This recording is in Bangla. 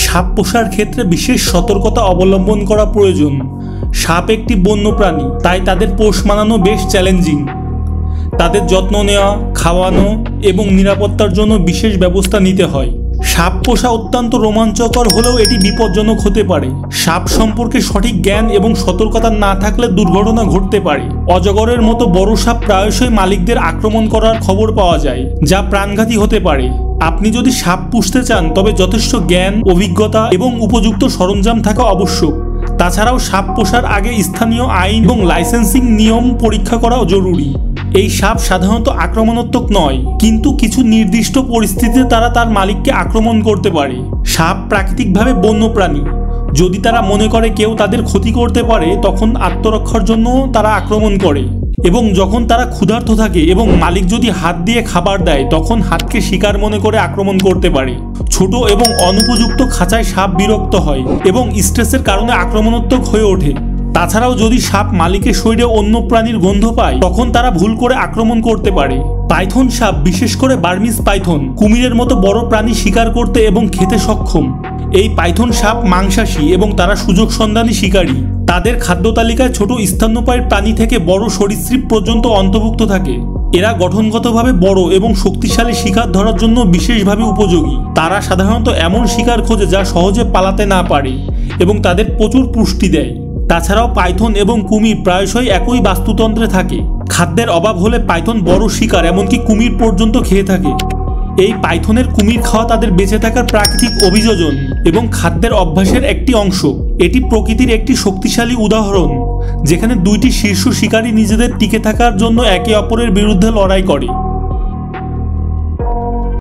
সাপ পোষার ক্ষেত্রে বিশেষ সতর্কতা অবলম্বন করা প্রয়োজন। সাপ একটি বন্য প্রাণী, তাই তাদের পোষ মানানো বেশ চ্যালেঞ্জিং। তাদের যত্ন নেওয়া, খাওয়ানো এবং নিরাপত্তার জন্য বিশেষ ব্যবস্থা নিতে হয়। সাপ পোষা অত্যন্ত রোমাঞ্চকর হলেও এটি বিপজ্জনক হতে পারে। সাপ সম্পর্কে সঠিক জ্ঞান এবং সতর্কতা না থাকলে দুর্ঘটনা ঘটতে পারে। অজগরের মতো বড় সাপ প্রায়শই মালিকদের আক্রমণ করার খবর পাওয়া যায়, যা প্রাণঘাতী হতে পারে। আপনি যদি সাপ পুষতে চান তবে যথেষ্ট জ্ঞান, অভিজ্ঞতা এবং উপযুক্ত সরঞ্জাম থাকা আবশ্যক। তাছাড়াও সাপ পোষার আগে স্থানীয় আইন এবং লাইসেন্সিং নিয়ম পরীক্ষা করাও জরুরি। এই সাপ সাধারণত আক্রমণাত্মক নয়, কিন্তু কিছু নির্দিষ্ট পরিস্থিতিতে তারা তার মালিককে আক্রমণ করতে পারে। সাপ প্রাকৃতিকভাবে বন্য প্রাণী। যদি তারা মনে করে কেউ তাদের ক্ষতি করতে পারে, তখন আত্মরক্ষার জন্য তারা আক্রমণ করে। এবং যখন তারা ক্ষুধার্ত থাকে এবং মালিক যদি হাত দিয়ে খাবার দেয়, তখন হাতকে শিকার মনে করে আক্রমণ করতে পারে। ছোট এবং অনুপযুক্ত খাঁচায় সাপ বিরক্ত হয় এবং স্ট্রেসের কারণে আক্রমণাত্মক হয়ে ওঠে। তাছাড়াও যদি সাপ মালিকের শরীরে অন্য প্রাণীর গন্ধ পায়, তখন তারা ভুল করে আক্রমণ করতে পারে। পাইথন সাপ, বিশেষ করে বার্মিজ পাইথন, কুমিরের মতো বড় প্রাণী শিকার করতে এবং খেতে সক্ষম। এই পাইথন সাপ মাংসাশী এবং তারা সুযোগ সন্ধানী শিকারী। তাদের খাদ্য তালিকায় ছোট স্তন্যপায়ী প্রাণী থেকে বড় সরীসৃপ পর্যন্ত অন্তর্ভুক্ত থাকে। এরা গঠনগতভাবে বড় এবং শক্তিশালী শিকার ধরার জন্য বিশেষভাবে উপযোগী। তারা সাধারণত এমন শিকার খোঁজে যা সহজে পালাতে না পারে এবং তাদের প্রচুর পুষ্টি দেয়। তাছাড়াও পাইথন এবং কুমির প্রায়শই একই বাস্তুতন্ত্রে থাকে। খাদ্যের অভাব হলে পাইথন বড় শিকার, এমনকি কুমির পর্যন্ত খেয়ে থাকে। এই পাইথনের কুমির খাওয়া তাদের বেঁচে থাকার প্রাকৃতিক অভিযোজন এবং খাদ্যের অভ্যাসের একটি অংশ। এটি প্রকৃতির একটি শক্তিশালী উদাহরণ, যেখানে দুইটি শীর্ষ শিকারী নিজেদের টিকে থাকার জন্য একে অপরের বিরুদ্ধে লড়াই করে।